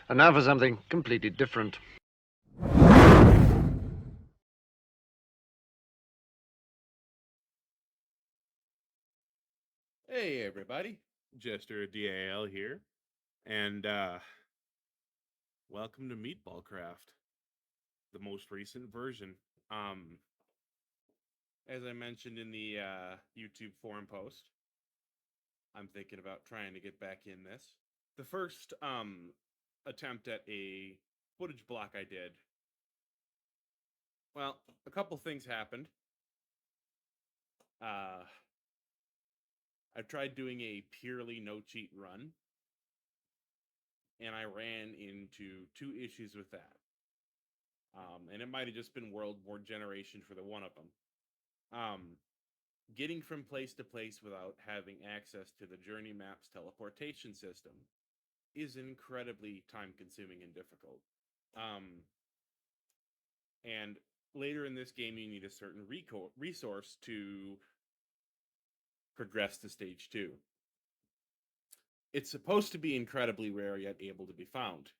And now for something completely different. Hey everybody, Jester DAL here, and welcome to Meatball Craft, the most recent version. Um, as I mentioned in the YouTube forum post, I'm thinking about trying to get back in this. The first attempt at a footage block I did, well, a couple things happened. I've tried doing a purely no cheat run, and I ran into two issues with that. And it might have just been world war generation for the one of them. Um, Getting from place to place without having access to the journey maps teleportation system is incredibly time consuming and difficult. And later in this game, you need a certain resource to progress to stage 2. It's supposed to be incredibly rare yet able to be found.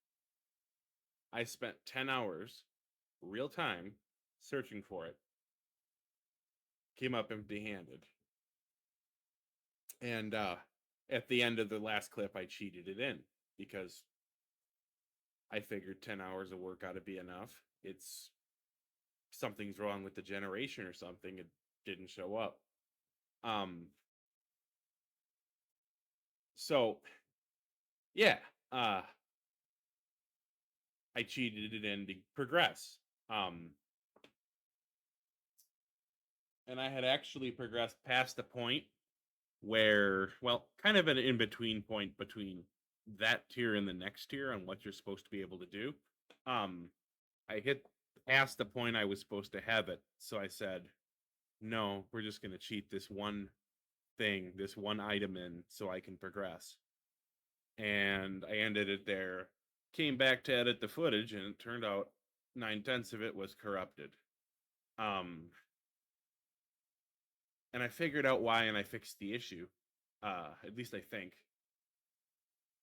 I spent 10 hours, real time, searching for it. Came up empty handed. And at the end of the last clip, I cheated it in because I figured 10 hours of work ought to be enough. It's something's wrong with the generation or something. It didn't show up. So yeah, I cheated it in to progress. And I had actually progressed past the point where, well, kind of an in-between point between that tier and the next tier on what you're supposed to be able to do. I hit past the point I was supposed to have it, so I said, no, we're just going to cheat this one thing, this one item in, so I can progress. And I ended it there, came back to edit the footage, and it turned out 9/10 of it was corrupted. And I figured out why, and I fixed the issue. At least I think.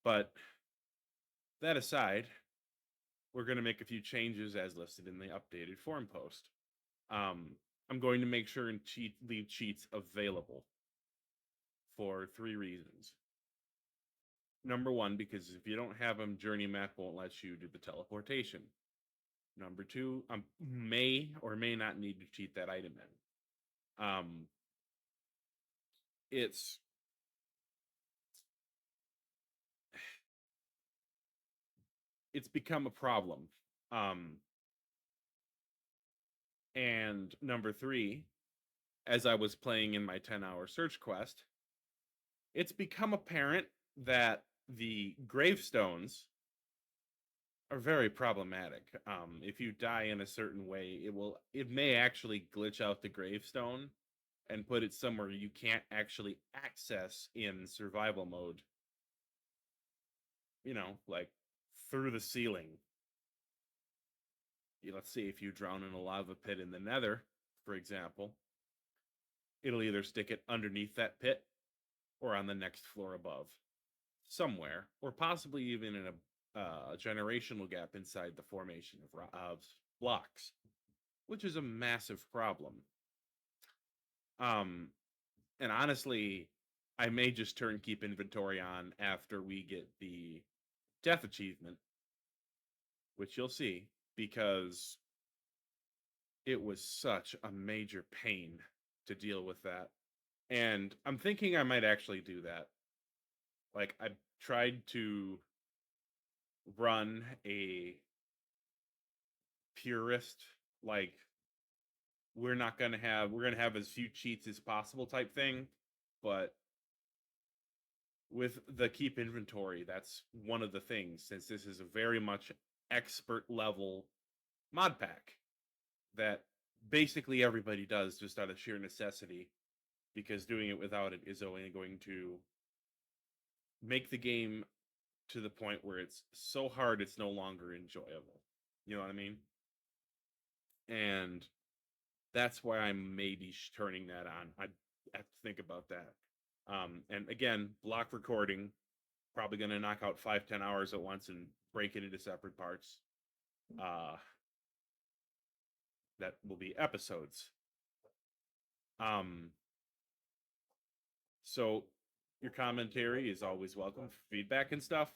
But that aside, we're going to make a few changes as listed in the updated forum post. I'm going to make sure and leave cheats available for 3 reasons. Number 1, because if you don't have them, Journey Map won't let you do the teleportation. Number 2, may or may not need to cheat that item in. It's become a problem. And number 3, as I was playing in my 10-hour search quest, it's become apparent that the gravestones are very problematic. If you die in a certain way, it may actually glitch out the gravestone and put it somewhere you can't actually access in survival mode. You know, like through the ceiling. Let's see, if you drown in a lava pit in the nether, for example, it'll either stick it underneath that pit or on the next floor above, somewhere, or possibly even in a generational gap inside the formation of blocks, which is a massive problem. And honestly, I may just turn keep inventory on after we get the death achievement, which you'll see, because it was such a major pain to deal with that. And I'm thinking I might actually do that. Like, I tried to run a purist, like, we're going to have as few cheats as possible type thing, but with the keep inventory, that's one of the things, since this is a very much expert level mod pack that basically everybody does just out of sheer necessity, because doing it without it is only going to make the game to the point where it's so hard it's no longer enjoyable. You know what I mean? And that's why I'm maybe turning that on. I have to think about that. And again, block recording Probably going to knock out 5-10 hours at once and break it into separate parts. That will be episodes. So your commentary is always welcome, feedback and stuff.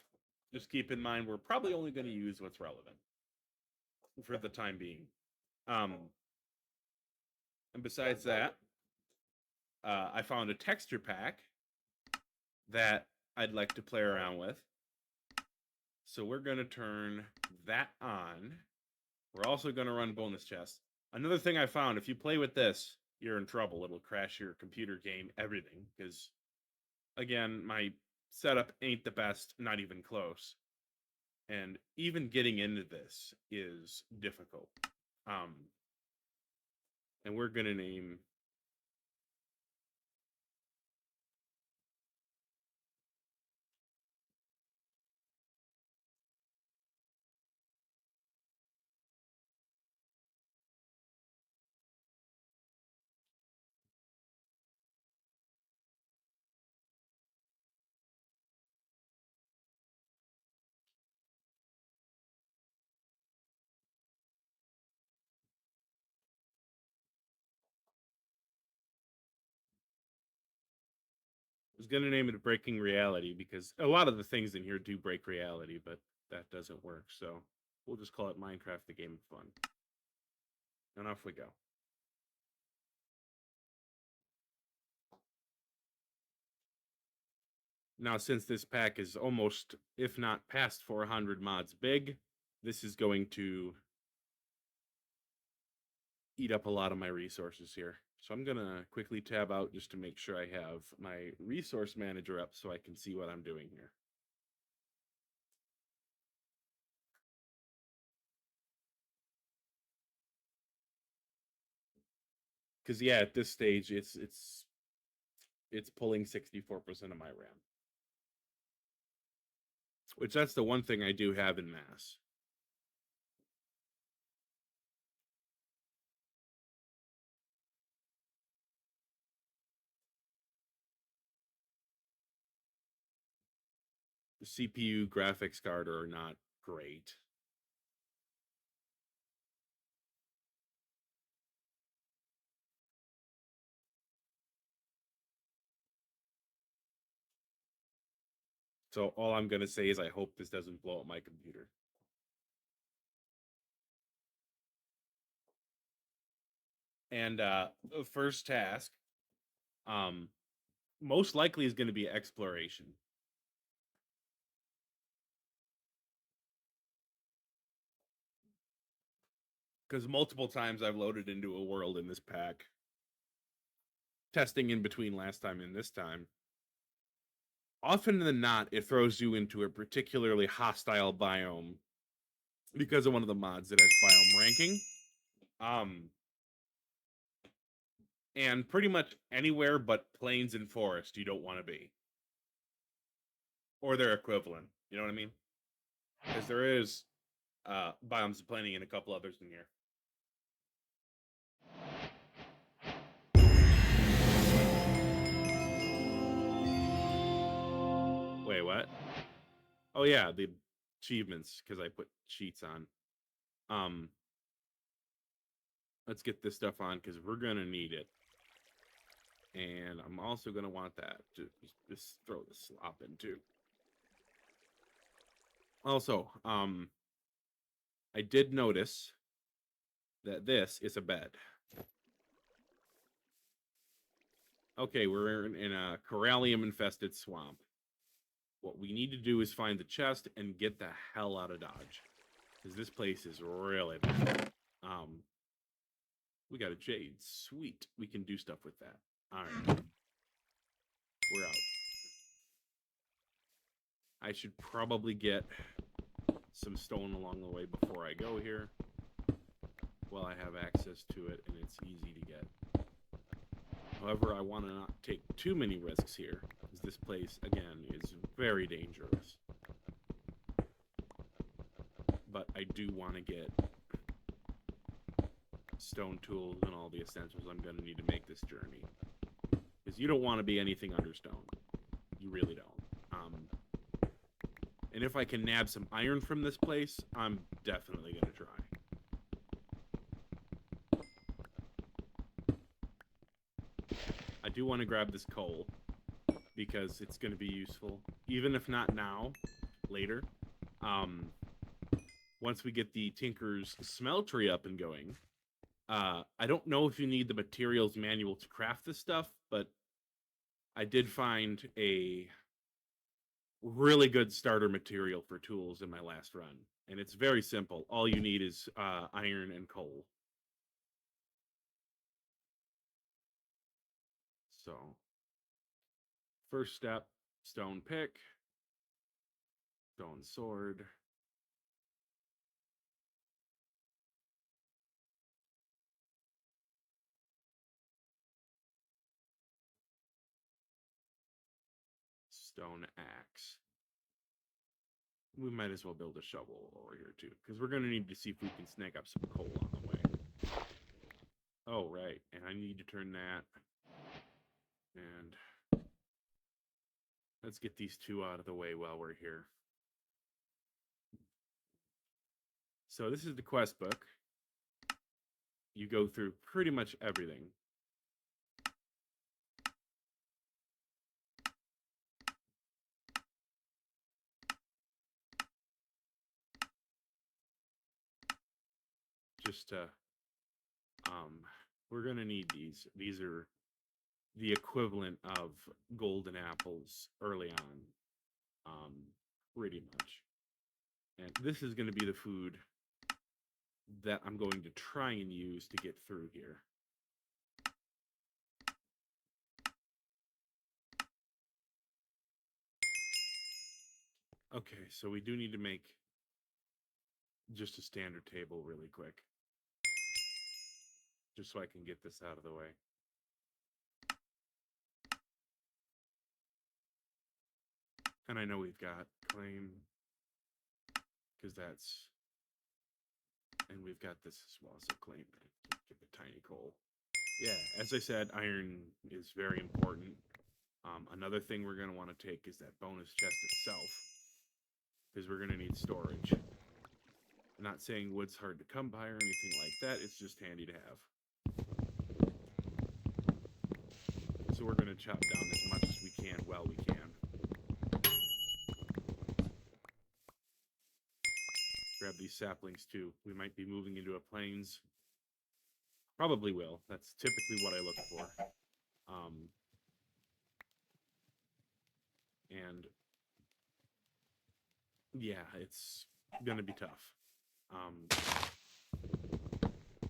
Just keep in mind we're probably only going to use what's relevant for the time being. And besides that, I found a texture pack that I'd like to play around with. So we're going to turn that on. We're also going to run bonus chests. Another thing I found, if you play with this, you're in trouble. It'll crash your computer game, everything. Because, again, my setup ain't the best, not even close. And even getting into this is difficult. And we're going to name... I was going to name it Breaking Reality because a lot of the things in here do break reality, but that doesn't work. So we'll just call it Minecraft, the Game of Fun. And off we go. Now, since this pack is almost, if not past 400 mods big, this is going to eat up a lot of my resources here. So I'm going to quickly tab out just to make sure I have my resource manager up so I can see what I'm doing here. Because yeah, at this stage, it's pulling 64% of my RAM. Which that's the one thing I do have in mass. The CPU graphics card are not great. So all I'm going to say is I hope this doesn't blow up my computer. And the first task, most likely is going to be exploration. Because multiple times I've loaded into a world in this pack, testing in between last time and this time. Often than not, it throws you into a particularly hostile biome because of one of the mods that has biome ranking. And pretty much anywhere but plains and forest you don't want to be. Or their equivalent. You know what I mean? Because there is biomes of planning and a couple others in here. Wait, what? Oh yeah, the achievements, because I put cheats on. Let's get this stuff on because we're gonna need it. And I'm also gonna want that to just throw the slop in too. Also, I did notice that this is a bed. Okay, we're in a corallium-infested swamp. What we need to do is find the chest and get the hell out of Dodge. Because this place is really bad. We got a jade. Sweet. We can do stuff with that. Alright. We're out. I should probably get some stone along the way before I go here. Well, I have access to it and it's easy to get. However, I want to not take too many risks here, because this place, again, is very dangerous. But I do want to get stone tools and all the essentials I'm going to need to make this journey. Because you don't want to be anything under stone. You really don't. And if I can nab some iron from this place, I'm definitely going to try. I do want to grab this coal because it's going to be useful, even if not now, later. Once we get the Tinker's smeltery up and going, I don't know if you need the materials manual to craft this stuff, but I did find a really good starter material for tools in my last run, and it's very simple. All you need is iron and coal. So, first step, stone pick, stone sword. Stone axe. We might as well build a shovel over here too, because we're going to need to see if we can snag up some coal on the way. Oh, right. And I need to turn that. And let's get these two out of the way while we're here. So this is the quest book. You go through pretty much everything. Just to, we're going to need these. These are the equivalent of golden apples early on, pretty much. And this is going to be the food that I'm going to try and use to get through here. Okay, so we do need to make just a standard table really quick, just so I can get this out of the way. And I know we've got claim, because that's, and we've got this as well, so claim, get the tiny coal. Yeah, as I said, iron is very important. Another thing we're going to want to take is that bonus chest itself, because we're going to need storage. I'm not saying wood's hard to come by or anything like that, it's just handy to have. So we're going to chop down as much as we can while we can. Grab these saplings too. We might be moving into a plains. Probably will. That's typically what I look for. And yeah, it's going to be tough.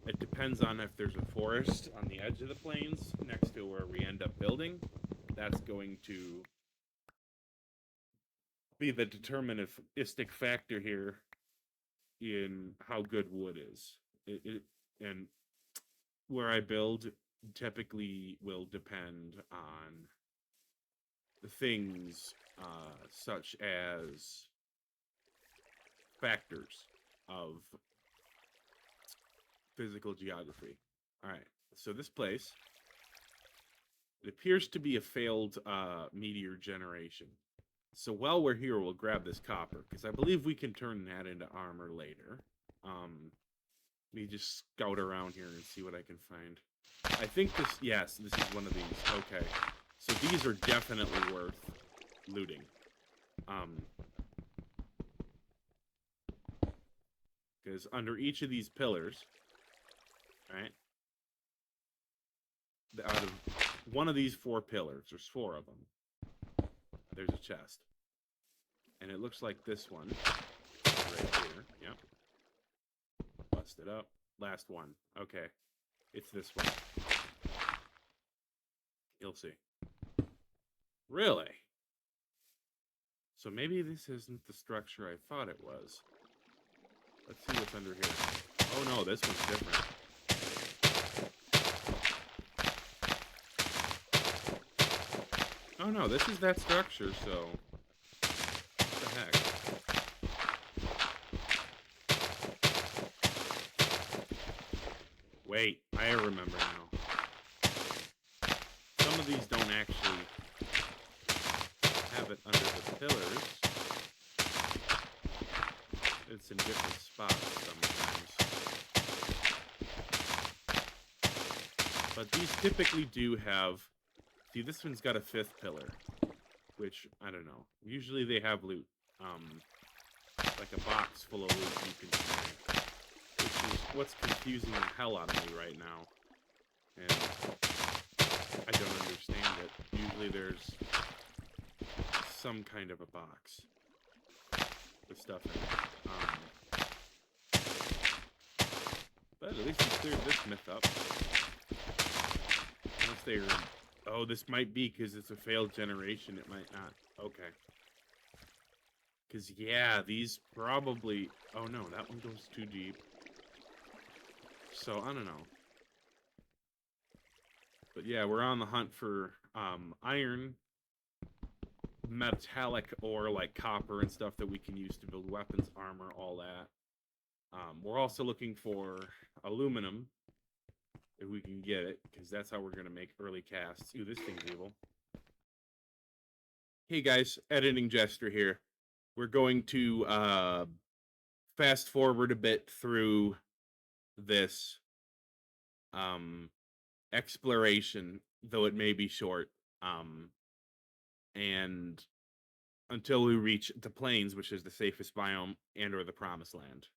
It depends on if there's a forest on the edge of the plains next to where we end up building. That's going to be the deterministic factor here in how good wood is. And where I build typically will depend on things such as factors of physical geography. All right, so this place, it appears to be a failed meteor generation. So while we're here, we'll grab this copper, because I believe we can turn that into armor later. Let me just scout around here and see what I can find. I think this, yes, this is one of these. Okay, so these are definitely worth looting. Because under each of these pillars, right, out of one of these 4 pillars, there's 4 of them, there's a chest. And it looks like this one, right here, yep. Bust it up. Last one. Okay. It's this one. You'll see. Really? So maybe this isn't the structure I thought it was. Let's see what's under here. Oh no, this one's different. Oh no, this is that structure, so... What the heck? Wait, I remember now. Some of these don't actually have it under the pillars. But these typically do have... See, this one's got a 5th pillar, which, I don't know. Usually they have loot. Like a box full of loot you can carry, which is what's confusing the hell out of me right now. And I don't understand it. Usually there's some kind of a box with stuff in it. But at least we cleared this myth up. Unless they're... Oh, this might be because it's a failed generation. It might not. Okay. Because, yeah, these probably... Oh, no, that one goes too deep. So, I don't know. But, yeah, we're on the hunt for iron, metallic ore like copper and stuff that we can use to build weapons, armor, all that. We're also looking for aluminum, if we can get it, because that's how we're going to make early casts. Ooh, this thing's evil. Hey guys, editing Jester here. We're going to fast forward a bit through this exploration, though it may be short, and until we reach the plains, which is the safest biome, and or the promised land.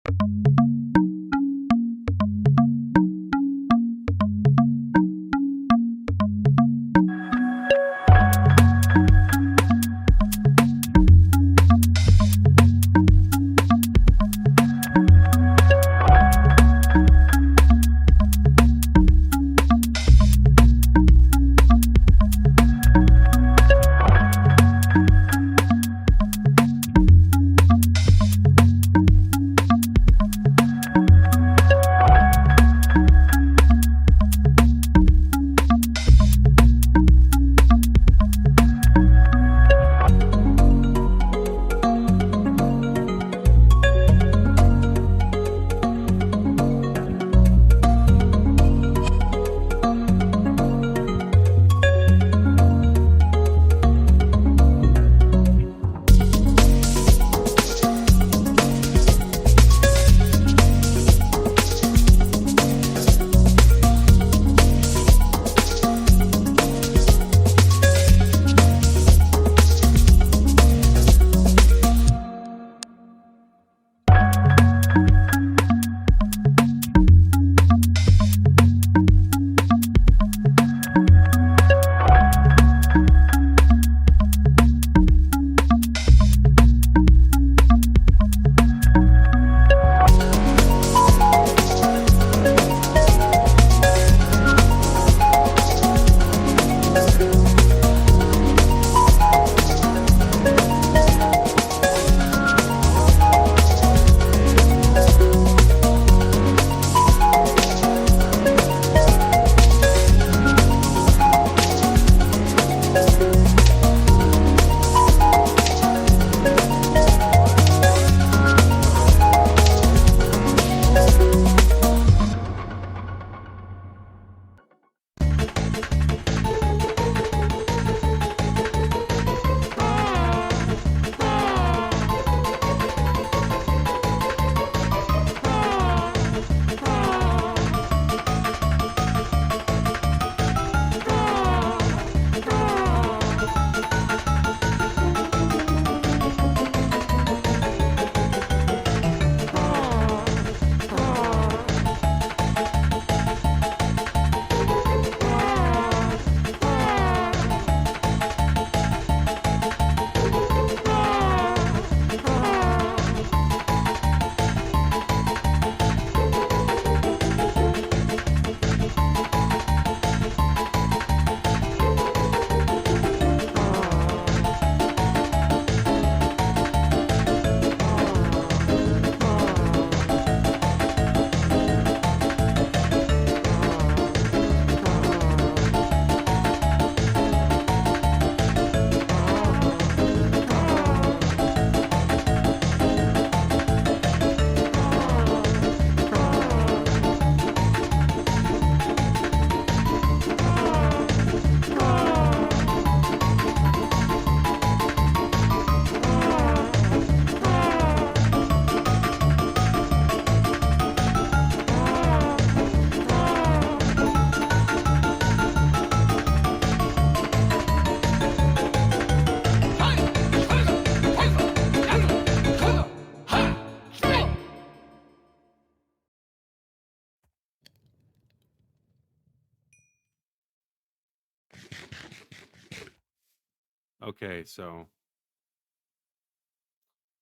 Okay, so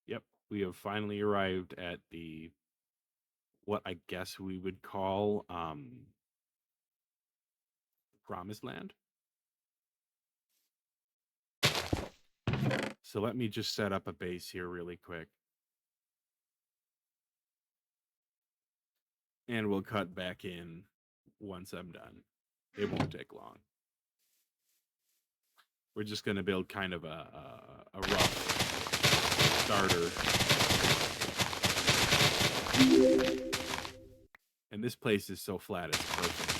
yep, we have finally arrived at the what I guess we would call Promised Land. So let me just set up a base here really quick. And we'll cut back in once I'm done. It won't take long. We're just going to build kind of a rough starter. And this place is so flat, it's perfect.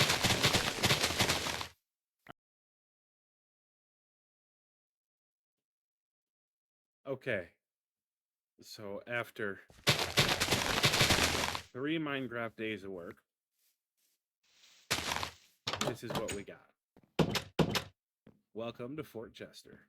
Okay. So after 3 Minecraft days of work, this is what we got. Welcome to Fort Jester.